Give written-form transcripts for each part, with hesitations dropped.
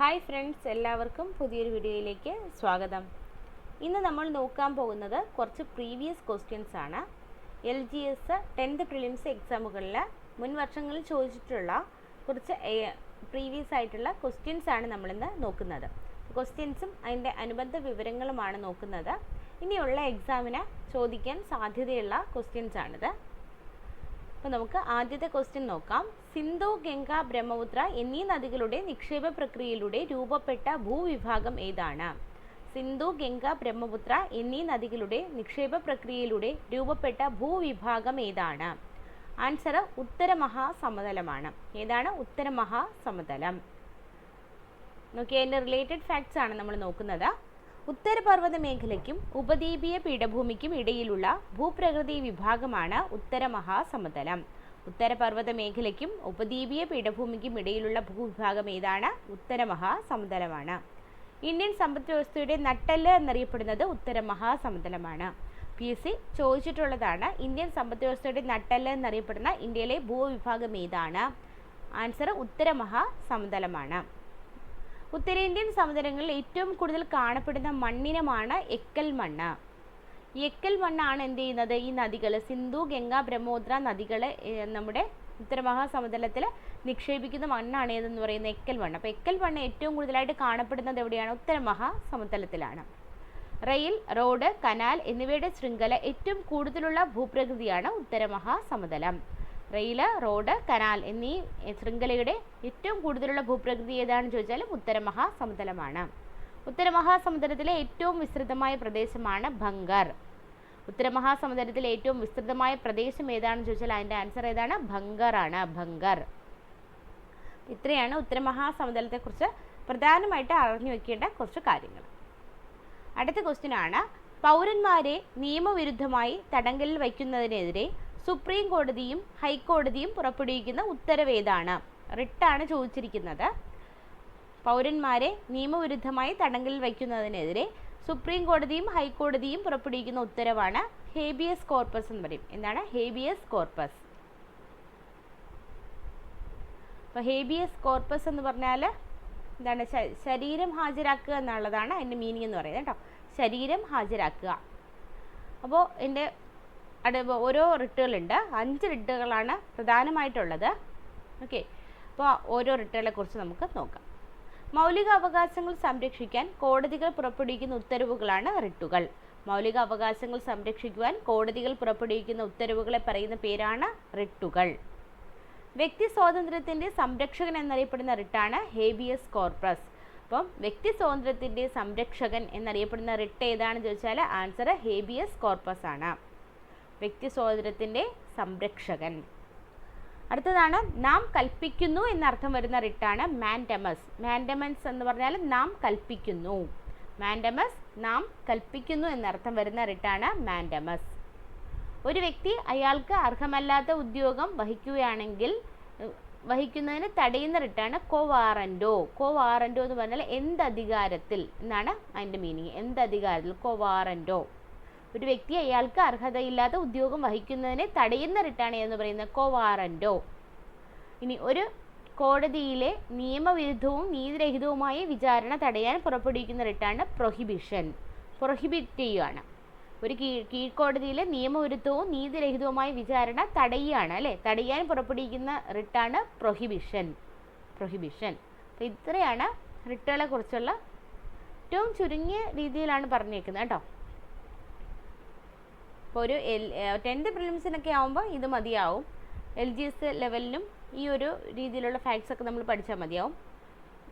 Hi friends, എല്ലാവർക്കും പുതിയൊരു വീഡിയോയിലേക്ക് സ്വാഗതം. ഇന്ന് നമ്മൾ നോക്കാൻ പോകുന്നത് കുറച്ച് പ്രീവിയസ് ക്വസ്റ്റ്യൻസ് ആണ്. LGS 10th പ്രിലിംസ് എക്സാമുകളിൽ മുൻ വർഷങ്ങളിൽ ചോദിച്ചിട്ടുള്ള കുറച്ച് പ്രീവിയസ് ആയിട്ടുള്ള ക്വസ്റ്റ്യൻസ് ആണ് നമ്മളിന്ന് നോക്കുന്നത്. ക്വസ്റ്റ്യൻസും അതിൻ്റെ അനുബന്ധ വിവരങ്ങളുമാണ് നോക്കുന്നത്. ഇനിയുള്ള എക്സാമിന് ചോദിക്കാൻ സാധ്യതയുള്ള ക്വസ്റ്റ്യൻസ് ആണിത്. അപ്പോൾ നമുക്ക് ആദ്യത്തെ ക്വസ്റ്റ്യൻ നോക്കാം. സിന്ധു, ഗംഗ, ബ്രഹ്മപുത്ര എന്നീ നദികളുടെ നിക്ഷേപ പ്രക്രിയയിലൂടെ രൂപപ്പെട്ട ഭൂവിഭാഗം ഏതാണ്? സിന്ധു, ഗംഗ, ബ്രഹ്മപുത്ര എന്നീ നദികളുടെ നിക്ഷേപ പ്രക്രിയയിലൂടെ രൂപപ്പെട്ട ഭൂവിഭാഗം ഏതാണ്? ആൻസർ ഉത്തരമഹാസമതലമാണ്. ഏതാണ്? ഉത്തരമഹാസമതലം. നോക്കിയാൽ അതിൻ്റെ റിലേറ്റഡ് ഫാക്ട്സ് ആണ് നമ്മൾ നോക്കുന്നത്. ഉത്തരപർവ്വത മേഖലയ്ക്കും ഉപദ്വീപീയ പീഠഭൂമിക്കും ഇടയിലുള്ള ഭൂപ്രകൃതി വിഭാഗമാണ് ഉത്തരമഹാസമതലം. ഉത്തരപർവ്വത മേഖലയ്ക്കും ഉപദ്വീപീയ പീഠഭൂമിക്കും ഇടയിലുള്ള ഭൂവിഭാഗം ഏതാണ്? ഉത്തരമഹാസമതലമാണ്. ഇന്ത്യൻ സമ്പദ് വ്യവസ്ഥയുടെ നട്ടെല്ല് എന്നറിയപ്പെടുന്നത് ഉത്തരമഹാസമതലമാണ്. PSC ചോദിച്ചിട്ടുള്ളതാണ്. ഇന്ത്യൻ സമ്പദ് വ്യവസ്ഥയുടെ നട്ടെല്ല് എന്നറിയപ്പെടുന്ന ഇന്ത്യയിലെ ഭൂവിഭാഗം ഏതാണ്? ആൻസർ ഉത്തരമഹാസമതലമാണ്. ഉത്തരേന്ത്യൻ സമതലങ്ങളിൽ ഏറ്റവും കൂടുതൽ കാണപ്പെടുന്ന മണ്ണിനമാണ് എക്കൽ മണ്ണ്. ഈ എക്കൽ മണ്ണാണ് എന്ത് ചെയ്യുന്നത്? ഈ നദികൾ, സിന്ധു, ഗംഗ, ബ്രഹ്മപുത്ര നദികൾ നമ്മുടെ ഉത്തരമഹാസമതലത്തിൽ നിക്ഷേപിക്കുന്ന മണ്ണാണ് ഏതെന്ന് പറയുന്നത് എക്കൽ മണ്ണ്. അപ്പോൾ എക്കൽ മണ്ണ് ഏറ്റവും കൂടുതലായിട്ട് കാണപ്പെടുന്നത് എവിടെയാണ്? ഉത്തരമഹാസമതലത്തിലാണ്. റെയിൽ, റോഡ്, കനാൽ എന്നിവയുടെ ശൃംഖല ഏറ്റവും കൂടുതലുള്ള ഭൂപ്രകൃതിയാണ് ഉത്തരമഹാസമതലം. റെയിൽ, റോഡ്, കനാൽ എന്നീ ശൃംഖലയുടെ ഏറ്റവും കൂടുതലുള്ള ഭൂപ്രകൃതി ഏതാണെന്ന് ചോദിച്ചാലും ഉത്തരമഹാസമതലമാണ്. ഉത്തരമഹാസമുദ്രത്തിലെ ഏറ്റവും വിസ്തൃതമായ പ്രദേശമാണ് ഭംഗർ. ഉത്തരമഹാസമുദ്രത്തിലെ ഏറ്റവും വിസ്തൃതമായ പ്രദേശം ഏതാണെന്ന് ചോദിച്ചാൽ അതിൻ്റെ ആൻസർ ഏതാണ്? ഭംഗർ ആണ്. ഭംഗർ. ഇത്രയാണ് ഉത്തരമഹാസമുദ്രത്തെക്കുറിച്ച് പ്രധാനമായിട്ട് അറിഞ്ഞു വെക്കേണ്ട കുറച്ച് കാര്യങ്ങൾ. അടുത്ത ക്വസ്റ്റ്യൻ ആണ്, പൗരന്മാരെ നിയമവിരുദ്ധമായി തടങ്കലിൽ വയ്ക്കുന്നതിനെതിരെ സുപ്രീം കോടതിയും ഹൈക്കോടതിയും പുറപ്പെടുവിക്കുന്ന ഉത്തരവേതാണ്? റിട്ടാണ് ചോദിച്ചിരിക്കുന്നത്. പൗരന്മാരെ നിയമവിരുദ്ധമായി തടങ്കലിൽ വയ്ക്കുന്നതിനെതിരെ സുപ്രീം കോടതിയും ഹൈക്കോടതിയും പുറപ്പെടുവിക്കുന്ന ഉത്തരവാണ് ഹേബിയസ് കോർപ്പസ് എന്ന് പറയും. എന്താണ് ഹേബിയസ് കോർപ്പസ്? അപ്പോൾ ഹേബിയസ് കോർപ്പസ് എന്ന് പറഞ്ഞാൽ എന്താണ്? ശരീരം ഹാജരാക്കുക എന്നുള്ളതാണ് അതിൻ്റെ മീനിങ് എന്ന് പറയുന്നത് കേട്ടോ. ശരീരം ഹാജരാക്കുക. അപ്പോൾ എൻ്റെ ഓരോ റിട്ടുകളുണ്ട്. 5 റിട്ടുകളാണ് പ്രധാനമായിട്ടുള്ളത്. ഓക്കെ, അപ്പോൾ ഓരോ റിട്ടുകളെ കുറിച്ച് നമുക്ക് നോക്കാം. മൗലിക അവകാശങ്ങൾ സംരക്ഷിക്കാൻ കോടതികൾ പുറപ്പെടുവിക്കുന്ന ഉത്തരവുകളാണ് റിട്ടുകൾ. മൗലിക അവകാശങ്ങൾ സംരക്ഷിക്കുവാൻ കോടതികൾ പുറപ്പെടുവിക്കുന്ന ഉത്തരവുകളെ പറയുന്ന പേരാണ് റിട്ടുകൾ. വ്യക്തി സ്വാതന്ത്ര്യത്തിൻ്റെ സംരക്ഷകൻ എന്നറിയപ്പെടുന്ന റിട്ടാണ് ഹേബിയസ് കോർപ്പസ്. അപ്പം വ്യക്തി സ്വാതന്ത്ര്യത്തിൻ്റെ സംരക്ഷകൻ എന്നറിയപ്പെടുന്ന റിട്ട് ഏതാണെന്ന് ചോദിച്ചാൽ ആൻസർ ഹേബിയസ് കോർപ്പസ് ആണ്. വ്യക്തി സ്വാതന്ത്ര്യത്തിൻ്റെ സംരക്ഷകൻ. അടുത്തതാണ് നാം കൽപ്പിക്കുന്നു എന്നർത്ഥം വരുന്ന റിട്ടാണ് മാൻഡമസ്. മാൻഡമസ് എന്ന് പറഞ്ഞാൽ നാം കൽപ്പിക്കുന്നു. മാൻഡമസ് നാം കൽപ്പിക്കുന്നു എന്നർത്ഥം വരുന്ന റിട്ടാണ് മാൻഡമസ്. ഒരു വ്യക്തി അയാൾക്ക് അർഹമല്ലാത്ത ഉദ്യോഗം വഹിക്കുന്നതിന് തടയുന്ന റിട്ടാണ് കോവാറൻഡോ. കോവാറൻഡോ എന്ന് പറഞ്ഞാൽ എന്തധികാരത്തിൽ എന്നാണ് അതിൻ്റെ മീനിങ്. എന്തധികാരത്തിൽ, കോവാറൻഡോ. ഒരു വ്യക്തി അയാൾക്ക് അർഹതയില്ലാത്ത ഉദ്യോഗം വഹിക്കുന്നതിനെ തടയുന്ന റിട്ടാണ് എന്ന് പറയുന്നത് കോവാറൻഡോ. ഇനി ഒരു കോടതിയിലെ നിയമവിരുദ്ധവും നീതിരഹിതവുമായ വിചാരണ തടയാൻ പുറപ്പെടുവിക്കുന്ന റിട്ടാണ് പ്രൊഹിബിഷൻ. പ്രൊഹിബിറ്റ് ചെയ്യുകയാണ്. ഒരു കീഴ്ക്കോടതിയിലെ നിയമവിരുദ്ധവും നീതിരഹിതവുമായ വിചാരണ തടയുകയാണ് അല്ലേ. തടയാൻ പുറപ്പെടുവിക്കുന്ന റിട്ടാണ് പ്രൊഹിബിഷൻ. പ്രൊഹിബിഷൻ. അപ്പോൾ ഇത്രയാണ് റിട്ടുകളെ കുറിച്ചുള്ള ഏറ്റവും ചുരുങ്ങിയ രീതിയിലാണ് പറഞ്ഞേക്കുന്നത് കേട്ടോ. ഇപ്പോൾ ഒരു 10th പ്രിലിംസിനൊക്കെ ആകുമ്പോൾ ഇത് മതിയാവും. LGS ലെവലിനും ഈ ഒരു രീതിയിലുള്ള ഫാക്ട്സ് ഒക്കെ നമ്മൾ പഠിച്ചാൽ മതിയാവും.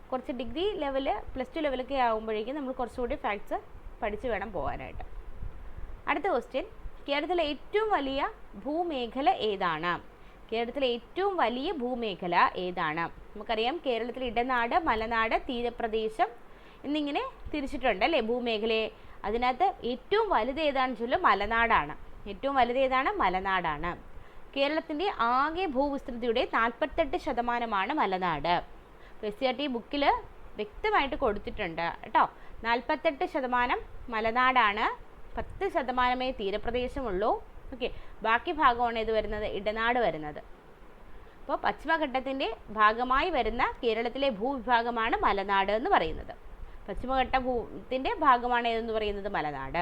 കുറച്ച് ഡിഗ്രി ലെവൽ, +2 ലെവലൊക്കെ ആകുമ്പോഴേക്കും നമ്മൾ കുറച്ചുകൂടി ഫാക്ട്സ് പഠിച്ച് വേണം പോകാനായിട്ട്. അടുത്ത ക്വസ്റ്റ്യൻ, കേരളത്തിലെ ഏറ്റവും വലിയ ഭൂമേഖല ഏതാണ്? കേരളത്തിലെ ഏറ്റവും വലിയ ഭൂമേഖല ഏതാണ്? നമുക്കറിയാം കേരളത്തിൽ ഇടനാട്, മലനാട്, തീരപ്രദേശം എന്നിങ്ങനെ തിരിച്ചിട്ടുണ്ട് അല്ലേ ഭൂമേഖലയെ. അതിനകത്ത് ഏറ്റവും വലുത് ഏതാണെന്ന് ചോദിച്ചാൽ മലനാടാണ്. ഏറ്റവും വലുത് ഏതാണ്? മലനാടാണ്. കേരളത്തിൻ്റെ ആകെ ഭൂവിസ്തൃതിയുടെ 48% മലനാട്. SCERT ബുക്കിൽ വ്യക്തമായിട്ട് കൊടുത്തിട്ടുണ്ട് കേട്ടോ. 48% മലനാടാണ്. 10% തീരപ്രദേശമുള്ളൂ. ഓക്കെ, ബാക്കി ഭാഗമാണ് ഇത് വരുന്നത്, ഇടനാട് വരുന്നത്. അപ്പോൾ പശ്ചിമഘട്ടത്തിൻ്റെ ഭാഗമായി വരുന്ന കേരളത്തിലെ ഭൂവിഭാഗമാണ് മലനാട് എന്ന് പറയുന്നത്. പശ്ചിമഘട്ടത്തിൻ്റെ ഭാഗമാണ് ഏതെന്ന് പറയുന്നത് മലനാട്.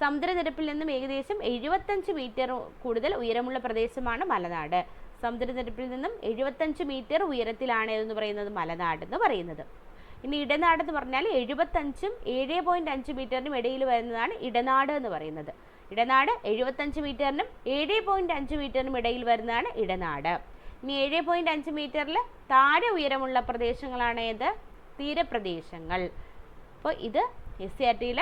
സമുദ്രനിരപ്പിൽ നിന്നും ഏകദേശം 75 മീറ്റർ കൂടുതൽ ഉയരമുള്ള പ്രദേശമാണ് മലനാട്. സമുദ്രനിരപ്പിൽ നിന്നും 75 മീറ്റർ ഉയരത്തിലാണ് ഏതെന്ന് പറയുന്നത് മലനാട് എന്ന് പറയുന്നത്. ഇനി ഇടനാട് എന്ന് പറഞ്ഞാൽ 75-ഉം 7.5 മീറ്ററിനും ഇടയിൽ വരുന്നതാണ് ഇടനാട് എന്ന് പറയുന്നത്. ഇടനാട് 75 മീറ്ററിനും 7.5 മീറ്ററിനും ഇടയിൽ വരുന്നതാണ് ഇടനാട്. ഇനി 7.5 മീറ്ററിൽ താഴെ ഉയരമുള്ള പ്രദേശങ്ങളാണ് ഏത്? തീരപ്രദേശങ്ങൾ. അപ്പോൾ ഇത് SCRT-യിൽ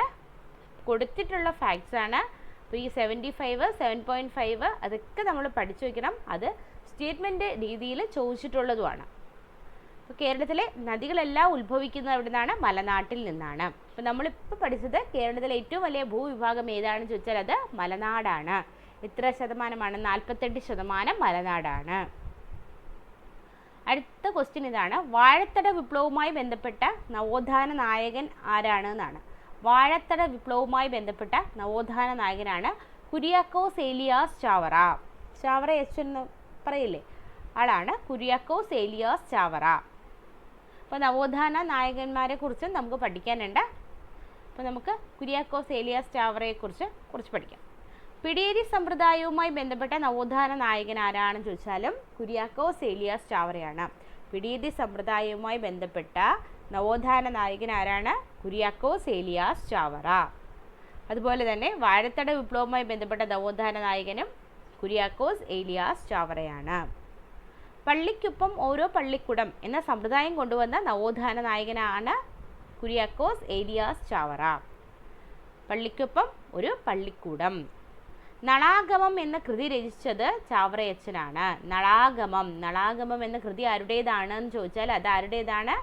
കൊടുത്തിട്ടുള്ള ഫാക്ട്സ് ആണ്. അപ്പോൾ ഈ 75, 7.5 അതൊക്കെ നമ്മൾ പഠിച്ചു വയ്ക്കണം. അത് സ്റ്റേറ്റ്മെൻറ്റ് രീതിയിൽ ചോദിച്ചിട്ടുള്ളതുമാണ്. അപ്പോൾ കേരളത്തിലെ നദികളെല്ലാം ഉത്ഭവിക്കുന്നത് എവിടെ നിന്നാണ്? മലനാട്ടിൽ നിന്നാണ്. അപ്പോൾ നമ്മളിപ്പോൾ പഠിച്ചത് കേരളത്തിലെ ഏറ്റവും വലിയ ഭൂവിഭാഗം ഏതാണെന്ന് ചോദിച്ചാൽ അത് മലനാടാണ്. എത്ര ശതമാനമാണ്? 48% മലനാടാണ്. അടുത്ത ക്വസ്റ്റ്യൻ ഇതാണ്. വാഴത്തട വിപ്ലവവുമായി ബന്ധപ്പെട്ട നവോത്ഥാന നായകൻ ആരാണ് എന്നാണ്. വാഴത്തട വിപ്ലവവുമായി ബന്ധപ്പെട്ട നവോത്ഥാന നായകനാണ് കുര്യാക്കോസ് ഏലിയാസ് ചാവറ. ചാവറ എച്ച് എന്ന് പറയില്ലേ, ആളാണ് കുര്യാക്കോസ് ഏലിയാസ് ചാവറ. അപ്പോൾ നവോത്ഥാന നായകന്മാരെ കുറിച്ച് നമുക്ക് പഠിക്കാനുണ്ട്. അപ്പോൾ നമുക്ക് കുര്യാക്കോസ് ഏലിയാസ് ചാവറയെക്കുറിച്ച് കുറച്ച് പഠിക്കാം. പിടിയേരി സമ്പ്രദായവുമായി ബന്ധപ്പെട്ട നവോത്ഥാന നായകൻ ആരാണെന്ന് ചോദിച്ചാലും കുര്യാക്കോസ് ഏലിയാസ് ചാവറയാണ്. പിടിയേരി സമ്പ്രദായവുമായി ബന്ധപ്പെട്ട നവോത്ഥാന നായകൻ ആരാണ്? കുര്യാക്കോസ് ഏലിയാസ് ചാവറ. അതുപോലെ തന്നെ വാഴത്തട വിപ്ലവവുമായി ബന്ധപ്പെട്ട നവോത്ഥാന നായകനും കുര്യാക്കോസ് ഏലിയാസ് ചാവറയാണ്. പള്ളിക്കൊപ്പം ഓരോ പള്ളിക്കുടം എന്ന സമ്പ്രദായം കൊണ്ടുവന്ന നവോത്ഥാന നായകനാണ് കുര്യാക്കോസ് ഏലിയാസ് ചാവറ. പള്ളിക്കൊപ്പം ഒരു പള്ളിക്കൂടം. നളാഗമം എന്ന കൃതി രചിച്ചത് ചാവറയച്ചനാണ്. നളാഗമം എന്ന കൃതി ആരുടേതാണെന്ന് ചോദിച്ചാൽ അത് ആരുടേതാണ്?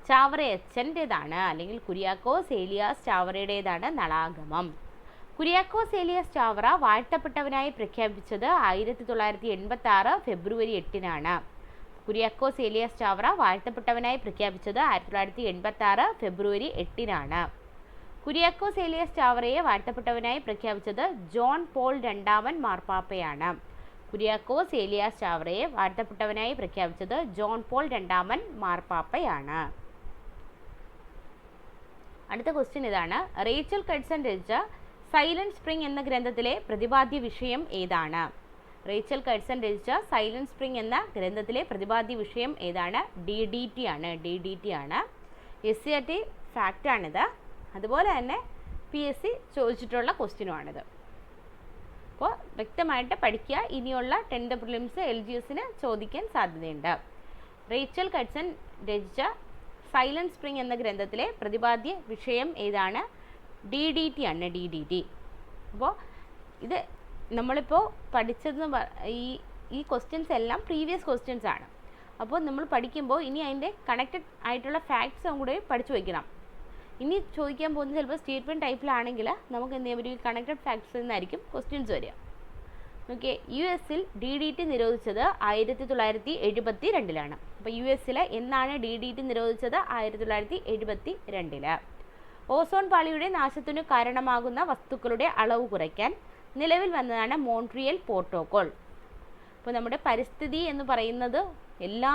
ചാവറയച്ചൻ്റേതാണ്, അല്ലെങ്കിൽ കുര്യാക്കോസ് ഏലിയാസ് ചാവറയുടേതാണ് നളാഗമം. കുര്യാക്കോസ് ഏലിയാസ് ചാവറ വാഴ്ത്തപ്പെട്ടവനായി പ്രഖ്യാപിച്ചത് 1986 ഫെബ്രുവരി 8-നാണ്. കുര്യാക്കോസ് ഏലിയാസ് ചാവറ വാഴ്ത്തപ്പെട്ടവനായി പ്രഖ്യാപിച്ചത് 1986 ഫെബ്രുവരി 8-നാണ്. കുര്യാക്കോസ് ഏലിയാസ് ചാവറയെ വാഴ്ത്തപ്പെട്ടവനായി പ്രഖ്യാപിച്ചത് ജോൺ പോൾ രണ്ടാമൻ മാർപ്പാപ്പയാണ്. കുര്യാക്കോസ് ഏലിയാസ് ചാവറയെ വാഴ്ത്തപ്പെട്ടവനായി പ്രഖ്യാപിച്ചത് ജോൺ പോൾ രണ്ടാമൻ മാർപ്പാപ്പയാണ്. അടുത്ത ക്വസ്റ്റ്യൻ ഇതാണ്. റേച്ചൽ കഡ്സൺ രചിച്ച സൈലന്റ് സ്പ്രിംഗ് എന്ന ഗ്രന്ഥത്തിലെ പ്രതിപാദ്യ വിഷയം ഏതാണ്? റേച്ചൽ കഡ്സൺ രചിച്ച സൈലന്റ് സ്പ്രിംഗ് എന്ന ഗ്രന്ഥത്തിലെ പ്രതിപാദ്യ വിഷയം ഏതാണ്? DDT ആണ്. SCRT ഫാക്റ്റാണിത്. അതുപോലെ തന്നെ PSC ചോദിച്ചിട്ടുള്ള ക്വസ്റ്റ്യനുമാണിത്. അപ്പോൾ വ്യക്തമായിട്ട് പഠിക്കുക. ഇനിയുള്ള 10th പ്രിലിംസ് LGSന് ചോദിക്കാൻ സാധ്യതയുണ്ട്. റേച്ചൽ കഡ്സൺ രചിച്ച സൈലന്റ് സ്പ്രിംഗ് എന്ന ഗ്രന്ഥത്തിലെ പ്രതിപാദ്യ വിഷയം ഏതാണ്? DDT ആണ്. അപ്പോൾ ഇത് നമ്മളിപ്പോൾ പഠിച്ചതെന്ന് ഈ ക്വസ്റ്റ്യൻസ് എല്ലാം പ്രീവിയസ് ക്വസ്റ്റ്യൻസ് ആണ്. അപ്പോൾ നമ്മൾ പഠിക്കുമ്പോൾ ഇനി അതിൻ്റെ കണക്റ്റഡ് ആയിട്ടുള്ള ഫാക്ട്സും കൂടെ പഠിച്ചു വയ്ക്കണം. ഇനി ചോദിക്കാൻ പോകുന്നത് ചിലപ്പോൾ സ്റ്റേറ്റ്മെൻറ്റ് ടൈപ്പിലാണെങ്കിൽ നമുക്ക് എന്ത് ചെയ്യാൻ പറ്റും? കണക്റ്റഡ് ഫാക്ട്സിൽ നിന്നായിരിക്കും ക്വസ്റ്റ്യൻസ് വരിക. ഓക്കെ, US-ൽ DDT നിരോധിച്ചത് 1972-ലാണ്. അപ്പോൾ US-ൽ എന്നാണ് DDT നിരോധിച്ചത്? 1972. ഓസോൺ പാളിയുടെ നാശത്തിനു കാരണമാകുന്ന വസ്തുക്കളുടെ അളവ് കുറയ്ക്കാൻ നിലവിൽ വന്നതാണ് മോൺട്രിയൽ പ്രോട്ടോക്കോൾ. അപ്പോൾ നമ്മുടെ പരിസ്ഥിതി എന്ന് പറയുന്നത് എല്ലാ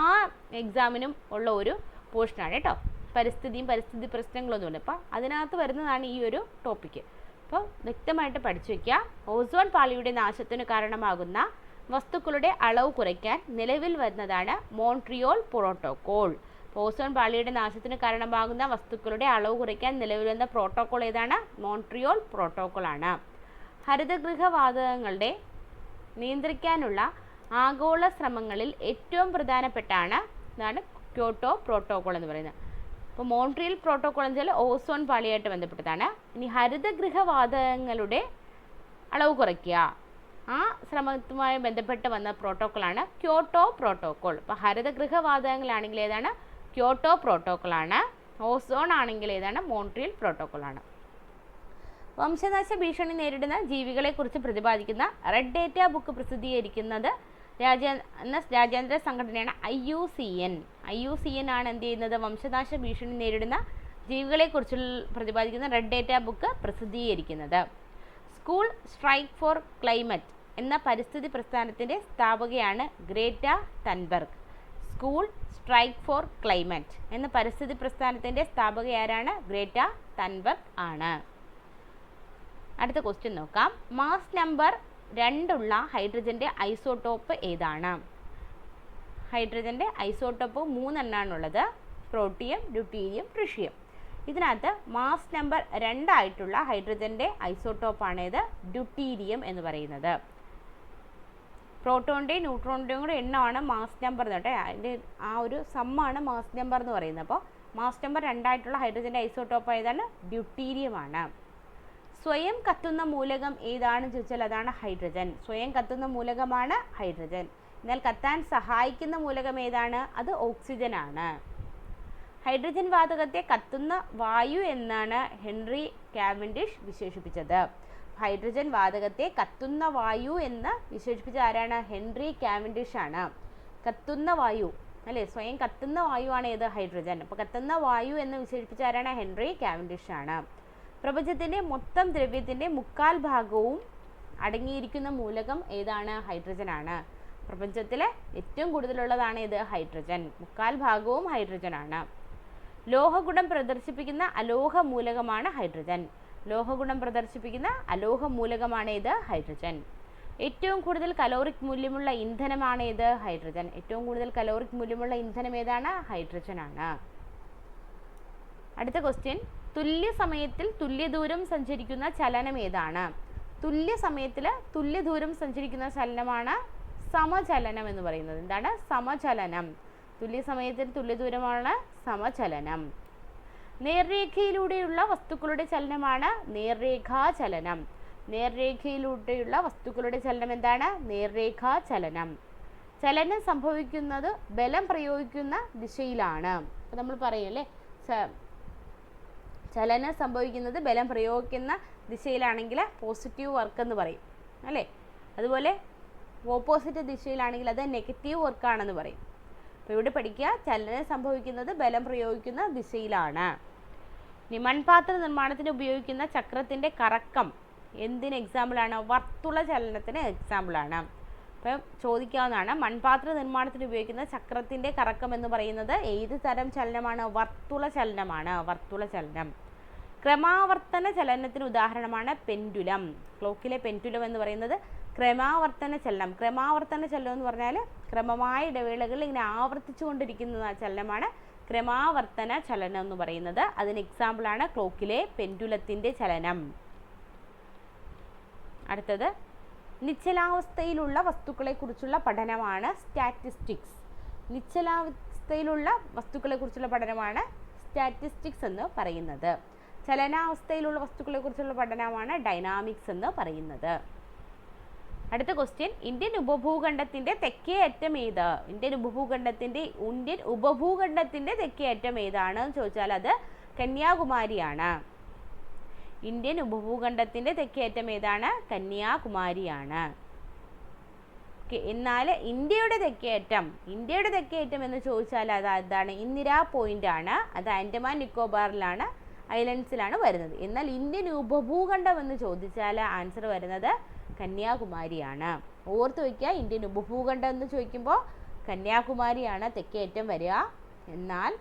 എക്സാമിനും ഉള്ള ഒരു പോർഷനാണ് കേട്ടോ. പരിസ്ഥിതി പ്രശ്നങ്ങളൊന്നുമില്ല. അപ്പോൾ അതിനകത്ത് വരുന്നതാണ് ഈ ഒരു ടോപ്പിക്ക്. അപ്പോൾ വ്യക്തമായിട്ട് പഠിച്ചു വയ്ക്കുക. ഓസോൺ പാളിയുടെ നാശത്തിന് കാരണമാകുന്ന വസ്തുക്കളുടെ അളവ് കുറയ്ക്കാൻ നിലവിൽ വരുന്നതാണ് മോൺട്രിയൽ പ്രോട്ടോക്കോൾ. ഓസോൺ പാളിയുടെ നാശത്തിന് കാരണമാകുന്ന വസ്തുക്കളുടെ അളവ് കുറയ്ക്കാൻ നിലവിൽ വന്ന പ്രോട്ടോക്കോൾ ഏതാണ്? മോൺട്രിയൽ പ്രോട്ടോക്കോൾ ആണ്. ഹരിതഗൃഹവാതകങ്ങളുടെ നിയന്ത്രിക്കാനുള്ള ആഗോള ശ്രമങ്ങളിൽ ഏറ്റവും പ്രധാനപ്പെട്ടാണ് ഇതാണ് ക്യോട്ടോ പ്രോട്ടോക്കോൾ എന്ന് പറയുന്നത്. അപ്പോൾ മോൺട്രിയൽ പ്രോട്ടോക്കോൾ എന്ന് വെച്ചാൽ ഓസോൺ പാളിയായിട്ട് ബന്ധപ്പെട്ടതാണ്. ഇനി ഹരിതഗൃഹവാതകങ്ങളുടെ അളവ് കുറയ്ക്കുക, ആ ശ്രമവുമായി ബന്ധപ്പെട്ട് വന്ന പ്രോട്ടോക്കോളാണ് ക്യോട്ടോ പ്രോട്ടോക്കോൾ. അപ്പോൾ ഹരിതഗൃഹവാതകങ്ങളാണെങ്കിൽ ഏതാണ്? ക്യോട്ടോ പ്രോട്ടോക്കോളാണ്. ഓസോൺ ആണെങ്കിൽ ഏതാണ്? മോൺട്രിയൽ പ്രോട്ടോക്കോളാണ്. വംശനാശ ഭീഷണി നേരിടുന്ന ജീവികളെക്കുറിച്ച് പ്രതിപാദിക്കുന്ന റെഡ് ഡേറ്റ ബുക്ക് പ്രസിദ്ധീകരിക്കുന്നത് രാജ്യാന്തര സംഘടനയാണ് IUCN ആണ് എന്ത് ചെയ്യുന്നത്? വംശനാശ ഭീഷണി നേരിടുന്ന ജീവികളെക്കുറിച്ച് പ്രതിപാദിക്കുന്ന റെഡ് ഡേറ്റ ബുക്ക് പ്രസിദ്ധീകരിക്കുന്നത്. സ്കൂൾ സ്ട്രൈക്ക് ഫോർ ക്ലൈമറ്റ് എന്ന പരിസ്ഥിതി പ്രസ്ഥാനത്തിൻ്റെ സ്ഥാപകയാണ് Greta Thunberg. School strike for climate എന്ന പരിസ്ഥിതി പ്രസ്ഥാനത്തിൻ്റെ സ്ഥാപകയാരാണ്? ഗ്രേറ്റ തൻബർഗ് ആണ്. അടുത്ത ക്വസ്റ്റ്യൻ നോക്കാം. മാസ് നമ്പർ 2 ഹൈഡ്രജൻ്റെ ഐസോട്ടോപ്പ് ഏതാണ്? ഹൈഡ്രജൻ്റെ ഐസോട്ടോപ്പ് 3 എണ്ണാണുള്ളത്. Protium, deuterium, tritium. ഇതിനകത്ത് മാസ് നമ്പർ 2 ആയിട്ടുള്ള ഹൈഡ്രജൻ്റെ ഐസോട്ടോപ്പാണേത്? ഡ്യൂട്ടീരിയം എന്ന് പറയുന്നത്. പ്രോട്ടോണിൻ്റെയും ന്യൂട്രോണിൻ്റെയും കൂടെ എണ്ണമാണ് മാസ് നമ്പർ എന്ന് കേട്ടോ. അതിൻ്റെ ആ ഒരു സമ്മാണ് മാസ് നമ്പർ എന്ന് പറയുന്നത്. അപ്പോൾ മാസ് നമ്പർ 2 ആയിട്ടുള്ള ഹൈഡ്രജൻ്റെ ഐസോട്ടോപ്പ് ഏതാണ്? ഡ്യൂട്ടീരിയമാണ്. സ്വയം കത്തുന്ന മൂലകം ഏതാണെന്ന് ചോദിച്ചാൽ അതാണ് ഹൈഡ്രജൻ. സ്വയം കത്തുന്ന മൂലകമാണ് ഹൈഡ്രജൻ. എന്നാൽ കത്താൻ സഹായിക്കുന്ന മൂലകം ഏതാണ്? അത് ഓക്സിജൻ ആണ്. ഹൈഡ്രജൻ വാതകത്തെ കത്തുന്ന വായു എന്നാണ് ഹെൻറി കാവൻഡിഷ് വിശേഷിപ്പിച്ചത്. ഹൈഡ്രജൻ വാതകത്തെ കത്തുന്ന വായു എന്ന് വിശേഷിപ്പിച്ച ആരാണ്? ഹെൻറി കാവൻഡിഷ് ആണ്. കത്തുന്ന വായു അല്ലേ, സ്വയം കത്തുന്ന വായുവാണ് ഏത്? ഹൈഡ്രജൻ. അപ്പോൾ കത്തുന്ന വായു എന്ന് വിശേഷിപ്പിച്ച ആരാണ്? ഹെൻറി കാവൻഡിഷ് ആണ്. പ്രപഞ്ചത്തിൻ്റെ മൊത്തം ദ്രവ്യത്തിൻ്റെ 1/4 അടങ്ങിയിരിക്കുന്ന മൂലകം ഏതാണ്? ഹൈഡ്രജൻ ആണ്. പ്രപഞ്ചത്തിൽ ഏറ്റവും കൂടുതലുള്ളതാണ് ഏത്? ഹൈഡ്രജൻ. 1/4 ഹൈഡ്രജൻ ആണ്. ലോഹഗുണം പ്രദർശിപ്പിക്കുന്ന അലോഹ മൂലകമാണ് ഹൈഡ്രജൻ. ലോഹഗുണം പ്രദർശിപ്പിക്കുന്ന അലോഹ മൂലകമാണ് ഏത്? ഹൈഡ്രജൻ. ഏറ്റവും കൂടുതൽ കലോറിക് മൂല്യമുള്ള ഇന്ധനമാണ് ഏത്? ഹൈഡ്രജൻ. ഏറ്റവും കൂടുതൽ കലോറിക് മൂല്യമുള്ള ഇന്ധനം ഏതാണ്? ഹൈഡ്രജൻ ആണ്. അടുത്ത ക്വസ്റ്റ്യൻ. തുല്യ സമയത്തിൽ തുല്യദൂരം സഞ്ചരിക്കുന്ന ചലനം ഏതാണ്? തുല്യ സമയത്തിൽ തുല്യദൂരം സഞ്ചരിക്കുന്ന ചലനമാണ് സമചലനം എന്ന് പറയുന്നത്. എന്താണ്? സമചലനം. തുല്യ സമയത്തിൽ തുല്യദൂരമാണ് സമചലനം. നേർരേഖയിലൂടെയുള്ള വസ്തുക്കളുടെ ചലനമാണ് നേർരേഖാചലനം. നേർരേഖയിലൂടെയുള്ള വസ്തുക്കളുടെ ചലനം എന്താണ്? നേർരേഖാചലനം. ചലനം സംഭവിക്കുന്നത് ബലം പ്രയോഗിക്കുന്ന ദിശയിലാണ്. അപ്പോൾ നമ്മൾ പറയല്ലേ, ചലനം സംഭവിക്കുന്നത് ബലം പ്രയോഗിക്കുന്ന ദിശയിലാണെങ്കിൽ പോസിറ്റീവ് വർക്ക് എന്ന് പറയും അല്ലേ. അതുപോലെ ഓപ്പോസിറ്റ് ദിശയിലാണെങ്കിൽ അത് നെഗറ്റീവ് വർക്കാണെന്ന് പറയും. അപ്പോൾ ഇവിടെ പഠിക്കുക, ചലനം സംഭവിക്കുന്നത് ബലം പ്രയോഗിക്കുന്ന ദിശയിലാണ്. ഇനി മൺപാത്ര നിർമ്മാണത്തിന് ഉപയോഗിക്കുന്ന ചക്രത്തിൻ്റെ കറക്കം എന്തിന് എക്സാമ്പിളാണ്? വർത്തുള ചലനത്തിന് എക്സാമ്പിളാണ്. അപ്പം ചോദിക്കാവുന്നതാണ്, മൺപാത്ര നിർമ്മാണത്തിന് ഉപയോഗിക്കുന്ന ചക്രത്തിൻ്റെ കറക്കം എന്ന് പറയുന്നത് ഏത് തരം ചലനമാണ്? വർത്തുള ചലനമാണ്. വർത്തുള ചലനം. ക്രമാവർത്തന ചലനത്തിന് ഉദാഹരണമാണ് പെൻഡുലം. ക്ലോക്കിലെ പെൻഡുലം എന്ന് പറയുന്നത് ക്രമാവർത്തന ചലനം. ക്രമാവർത്തന ചലനം എന്ന് പറഞ്ഞാൽ ക്രമമായ ഇടവേളകളിൽ ഇങ്ങനെ ആവർത്തിച്ചു കൊണ്ടിരിക്കുന്ന ചലനമാണ് ക്രമാവർത്തന ചലനം എന്ന് പറയുന്നത്. അതിന് എക്സാമ്പിളാണ് ക്ലോക്കിലെ പെൻഡുലത്തിൻ്റെ ചലനം. അടുത്തത് നിശ്ചലാവസ്ഥയിലുള്ള വസ്തുക്കളെക്കുറിച്ചുള്ള പഠനമാണ് സ്റ്റാറ്റിസ്റ്റിക്സ്. നിശ്ചലാവസ്ഥയിലുള്ള വസ്തുക്കളെക്കുറിച്ചുള്ള പഠനമാണ് സ്റ്റാറ്റിസ്റ്റിക്സ് എന്ന് പറയുന്നത്. ചലനാവസ്ഥയിലുള്ള വസ്തുക്കളെക്കുറിച്ചുള്ള പഠനമാണ് ഡൈനാമിക്സ് എന്ന് പറയുന്നത്. അടുത്ത ക്വസ്റ്റ്യൻ. ഇന്ത്യൻ ഉപഭൂഖണ്ഡത്തിൻ്റെ തെക്കേ അറ്റം ഏത്? ഇന്ത്യൻ ഉപഭൂഖണ്ഡത്തിൻ്റെ തെക്കേ അറ്റം ഏതാണ് എന്ന് ചോദിച്ചാൽ അത് കന്യാകുമാരിയാണ്. ഇന്ത്യൻ ഉപഭൂഖണ്ഡത്തിൻ്റെ തെക്കേ അറ്റം ഏതാണ്? കന്യാകുമാരിയാണ്. എന്നാൽ ഇന്ത്യയുടെ തെക്കേ അറ്റം എന്ന് ചോദിച്ചാൽ അത് അതാണ് ഇന്ദിരാ പോയിന്റ് ആണ്. അത് ആൻഡമാൻ നിക്കോബാറിലാണ്, ഐലൻഡ്സിലാണ് വരുന്നത്. എന്നാൽ ഇന്ത്യൻ ഉപഭൂഖണ്ഡം എന്ന് ചോദിച്ചാൽ ആൻസർ വരുന്നത് കന്യാകുമാരിയാണ്. ഓർത്ത് വയ്ക്കുക, ഇന്ത്യൻ ഉപഭൂഖണ്ഡം എന്ന് ചോദിക്കുമ്പോൾ കന്യാകുമാരിയാണ് തെക്കേ അറ്റം വരിക. എന്നാൽ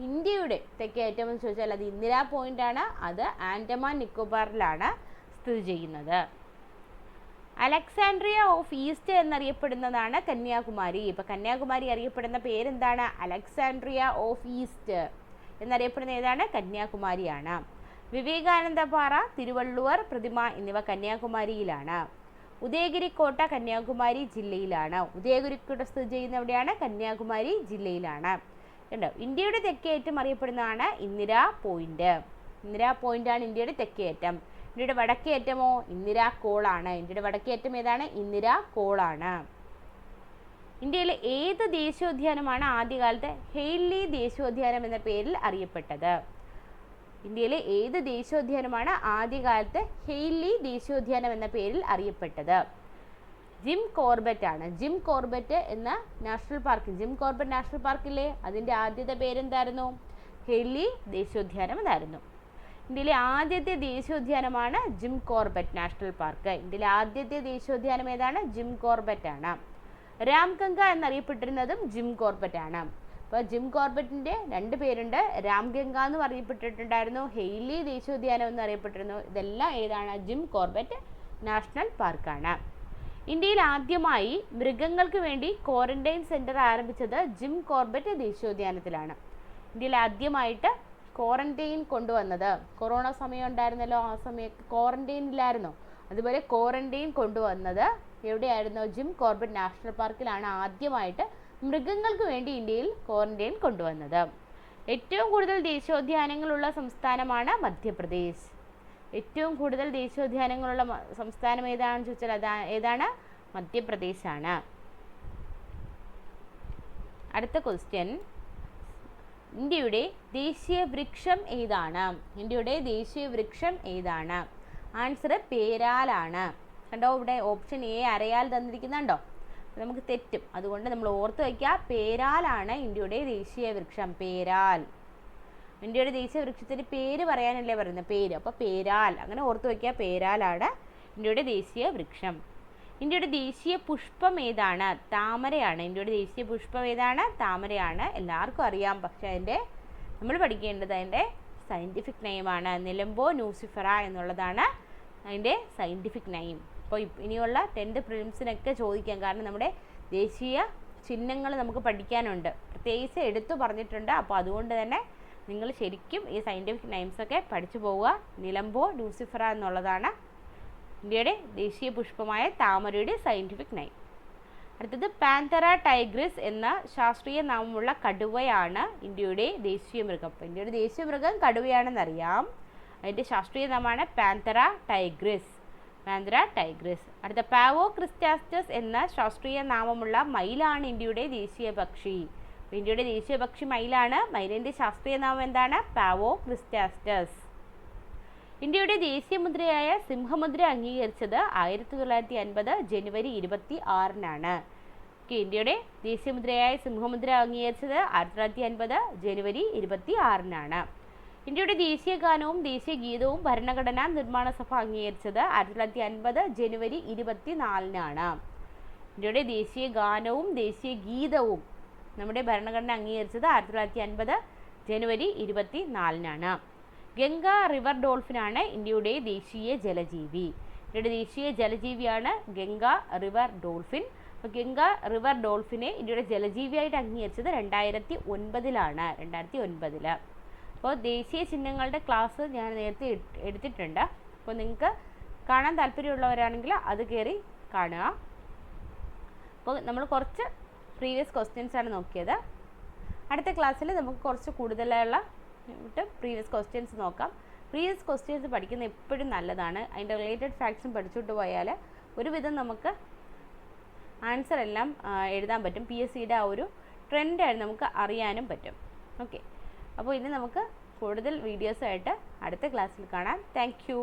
ഇന്ത്യയുടെ തെക്കേ അറ്റം എന്ന് ചോദിച്ചാൽ അത് ഇന്ദിരാ പോയിന്റ് ആണ്. അത് ആൻഡമാൻ നിക്കോബാറിലാണ് സ്ഥിതി ചെയ്യുന്നത്. അലക്സാൻഡ്രിയ ഓഫ് ഈസ്റ്റ് എന്നറിയപ്പെടുന്നതാണ് കന്യാകുമാരി. ഇപ്പം കന്യാകുമാരി അറിയപ്പെടുന്ന പേരെന്താണ്? അലക്സാൻഡ്രിയ ഓഫ് ഈസ്റ്റ് എന്നറിയപ്പെടുന്ന ഏതാണ്? കന്യാകുമാരിയാണ്. വിവേകാനന്ദ പാറ, തിരുവള്ളുവർ പ്രതിമ എന്നിവ കന്യാകുമാരിയിലാണ്. ഉദയഗിരി കോട്ട കന്യാകുമാരി ജില്ലയിലാണ്. ഉദയഗിരി കോട്ട സ്ഥിതി ചെയ്യുന്ന എവിടെയാണ്? കന്യാകുമാരി ജില്ലയിലാണ്. കണ്ടോ, ഇന്ത്യയുടെ തെക്കേ അറ്റം അറിയപ്പെടുന്നതാണ് ഇന്ദിരാ പോയിന്റ്. ഇന്ദിരാ പോയിന്റ് ആണ് ഇന്ത്യയുടെ തെക്കേ അറ്റം. ഇന്ത്യയുടെ വടക്കേ അറ്റമോ? ഇന്ദിരാ കോളാണ്. ഇന്ത്യയുടെ വടക്കേ അറ്റം ഏതാണ്? ഇന്ദിരാ കോളാണ്. ഇന്ത്യയിലെ ഏത് ദേശീയോദ്യാനമാണ് ആദ്യകാലത്ത് ഹെയ്ലി ദേശീയോദ്യാനം എന്ന പേരിൽ അറിയപ്പെട്ടത്? ഇന്ത്യയിലെ ഏത് ദേശീയോദ്യാനമാണ് ആദ്യകാലത്ത് ഹെയ്ലി ദേശീയോദ്യാനം എന്ന പേരിൽ അറിയപ്പെട്ടത്? ജിം കോർബറ്റ് ആണ്. ജിം കോർബറ്റ് എന്ന national park, Jim Corbett national പാർക്കില്ലേ, അതിൻ്റെ ആദ്യത്തെ പേരെന്തായിരുന്നു? ഹെയ്ലി ദേശീയോദ്യാനം എന്നായിരുന്നു. ഇന്ത്യയിലെ ആദ്യത്തെ ദേശീയോദ്യാനമാണ് ജിം കോർബറ്റ് നാഷണൽ പാർക്ക്. ഇന്ത്യയിലെ ആദ്യത്തെ ദേശീയോദ്യാനം ഏതാണ്? ജിം കോർബറ്റ് ആണ്. രാംഗംഗ എന്നറിയപ്പെട്ടിരുന്നതും ജിം കോർബറ്റ് ആണ്. അപ്പോൾ ജിം കോർബറ്റിൻ്റെ 2 പേരുണ്ട്. രാംഗംഗ എന്ന് പറയപ്പെട്ടിട്ടുണ്ടായിരുന്നു, ഹെയ്ലി ദേശീയോദ്യാനം എന്നറിയപ്പെട്ടിരുന്നു. ഇതെല്ലാം ഏതാണ്? ജിം കോർബറ്റ് നാഷണൽ പാർക്കാണ്. ഇന്ത്യയിൽ ആദ്യമായി മൃഗങ്ങൾക്ക് വേണ്ടി ക്വാറന്റൈൻ സെൻറ്റർ ആരംഭിച്ചത് ജിം കോർബറ്റ് ദേശീയോദ്യാനത്തിലാണ്. ഇന്ത്യയിൽ ആദ്യമായിട്ട് ക്വാറന്റൈൻ കൊണ്ടുവന്നത്, കൊറോണ സമയം ഉണ്ടായിരുന്നല്ലോ, ആ സമയത്ത് ക്വാറന്റൈനിലായിരുന്നു. അതുപോലെ ക്വാറന്റൈൻ കൊണ്ടുവന്നത് എവിടെയായിരുന്നു? ജിം കോർബറ്റ് നാഷണൽ പാർക്കിലാണ് ആദ്യമായിട്ട് മൃഗങ്ങൾക്ക് വേണ്ടി ഇന്ത്യയിൽ ക്വാറന്റൈൻ കൊണ്ടുവന്നത്. ഏറ്റവും കൂടുതൽ ദേശീയോദ്യാനങ്ങളുള്ള സംസ്ഥാനമാണ് മധ്യപ്രദേശ്. ഏറ്റവും കൂടുതൽ ദേശീയോദ്യാനങ്ങളുള്ള സംസ്ഥാനം ഏതാണെന്ന് ചോദിച്ചാൽ ഏതാണ്? മധ്യപ്രദേശാണ്. അടുത്ത ക്വസ്റ്റ്യൻ, ഇന്ത്യയുടെ ദേശീയ വൃക്ഷം ഏതാണ്? ഇന്ത്യയുടെ ദേശീയ വൃക്ഷം ഏതാണ്? ആൻസർ പേരാലാണ്. കണ്ടോ, ഇവിടെ ഓപ്ഷൻ എ അരയാൽ തന്നിരിക്കുന്നുണ്ടോ? നമുക്ക് തെറ്റും, അതുകൊണ്ട് നമ്മൾ ഓർത്ത് വയ്ക്കുക, പേരാലാണ് ഇന്ത്യയുടെ ദേശീയ വൃക്ഷം. പേരാൽ. ഇന്ത്യയുടെ ദേശീയ വൃക്ഷത്തിൻ്റെ പേര് പറയാനല്ലേ പറയുന്നത്, പേര്. അപ്പോൾ പേരാൽ, അങ്ങനെ ഓർത്ത് വയ്ക്കുക, പേരാലാണ് ഇന്ത്യയുടെ ദേശീയ വൃക്ഷം. ഇന്ത്യയുടെ ദേശീയ പുഷ്പം ഏതാണ്? താമരയാണ്. ഇന്ത്യയുടെ ദേശീയ പുഷ്പം ഏതാണ്? താമരയാണ്. എല്ലാവർക്കും അറിയാം, പക്ഷേ നമ്മൾ പഠിക്കേണ്ടത് അതിൻ്റെ സയൻറ്റിഫിക് നെയിമാണ്. നിലംബോ ന്യൂസിഫറ എന്നുള്ളതാണ് അതിൻ്റെ സയൻറ്റിഫിക് നെയിം. അപ്പോൾ ഇനിയുള്ള 10th പ്രിലിംസിനൊക്കെ ചോദിക്കാം, കാരണം നമ്മുടെ ദേശീയ ചിഹ്നങ്ങൾ നമുക്ക് പഠിക്കാനുണ്ട്, പ്രത്യേകിച്ച് എടുത്തു പറഞ്ഞിട്ടുണ്ട്. അപ്പോൾ അതുകൊണ്ട് തന്നെ നിങ്ങൾ ശരിക്കും ഈ സയൻറ്റിഫിക് നെയിംസൊക്കെ പഠിച്ചു പോവുക. നിലംബോ ന്യൂസിഫറ എന്നുള്ളതാണ് ഇന്ത്യയുടെ ദേശീയ പുഷ്പമായ താമരയുടെ സയൻറ്റിഫിക് നെയിം. അടുത്തത് പാന്തറ ടൈഗ്രിസ് എന്ന ശാസ്ത്രീയ നാമമുള്ള കടുവയാണ് ഇന്ത്യയുടെ ദേശീയ മൃഗം. അപ്പോൾ ഇന്ത്യയുടെ ദേശീയ മൃഗം കടുവയാണെന്നറിയാം. അതിൻ്റെ ശാസ്ത്രീയ നാമമാണ് പാന്തറ ടൈഗ്രിസ്. Panthera Tigris. അടുത്ത പാവോ ക്രിസ്റ്റാസ്റ്റസ് എന്ന ശാസ്ത്രീയ നാമമുള്ള മയിലാണ് ഇന്ത്യയുടെ ദേശീയ പക്ഷി. അപ്പോൾ ഇന്ത്യയുടെ ദേശീയ പക്ഷി മയിലാണ്. മയിലിൻ്റെ ശാസ്ത്രീയ നാമം എന്താണ്? പാവോ ക്രിസ്റ്റാസ്റ്റസ്. ഇന്ത്യയുടെ ദേശീയ മുദ്രയായ സിംഹമുദ്ര അംഗീകരിച്ചത് 1950 ജനുവരി 26-നാണ്. ഇന്ത്യയുടെ ദേശീയ മുദ്രയായ സിംഹമുദ്ര അംഗീകരിച്ചത് 1950 ജനുവരി 26-നാണ്. ഇന്ത്യയുടെ ദേശീയ ഗാനവും ദേശീയ ഗീതവും ഭരണഘടനാ നിർമ്മാണ സഭ അംഗീകരിച്ചത് 1950 ജനുവരി 24-നാണ്. ഇന്ത്യയുടെ ദേശീയ ഗാനവും ദേശീയ ഗീതവും നമ്മുടെ ഭരണഘടന അംഗീകരിച്ചത് 1950 ജനുവരി 24-നാണ്. ഗംഗ റിവർ ഡോൾഫിനാണ് ഇന്ത്യയുടെ ദേശീയ ജലജീവി. ഇന്ത്യയുടെ ദേശീയ ജലജീവിയാണ് ഗംഗ റിവർ ഡോൾഫിൻ. അപ്പോൾ ഗംഗ റിവർ ഡോൾഫിനെ ഇന്ത്യയുടെ ജലജീവിയായിട്ട് അംഗീകരിച്ചത് 2009-ലാണ്. 2009. അപ്പോൾ ദേശീയ ചിഹ്നങ്ങളുടെ ക്ലാസ് ഞാൻ നേരത്തെ എടുത്തിട്ടുണ്ട്. അപ്പോൾ നിങ്ങൾക്ക് കാണാൻ താല്പര്യമുള്ളവരാണെങ്കിൽ അത് കയറി കാണുക. അപ്പോൾ നമ്മൾ കുറച്ച് പ്രീവിയസ് ക്വസ്റ്റ്യൻസാണ് നോക്കിയത്. അടുത്ത ക്ലാസ്സിൽ നമുക്ക് കുറച്ച് കൂടുതലുള്ള പ്രീവിയസ് ക്വസ്റ്റ്യൻസ് നോക്കാം. പ്രീവിയസ് ക്വസ്റ്റ്യൻസ് പഠിക്കുന്നത് എപ്പോഴും നല്ലതാണ്. അതിൻ്റെ റിലേറ്റഡ് ഫാക്ട്സും പഠിച്ചുകൊണ്ട് പോയാൽ ഒരുവിധം നമുക്ക് ആൻസർ എല്ലാം എഴുതാൻ പറ്റും. PSCയുടെ ആ ഒരു ട്രെൻഡായിട്ട് നമുക്ക് അറിയാനും പറ്റും. ഓക്കെ, അപ്പോൾ ഇനി നമുക്ക് കൂടുതൽ വീഡിയോസായിട്ട് അടുത്ത ക്ലാസ്സിൽ കാണാം. Thank you.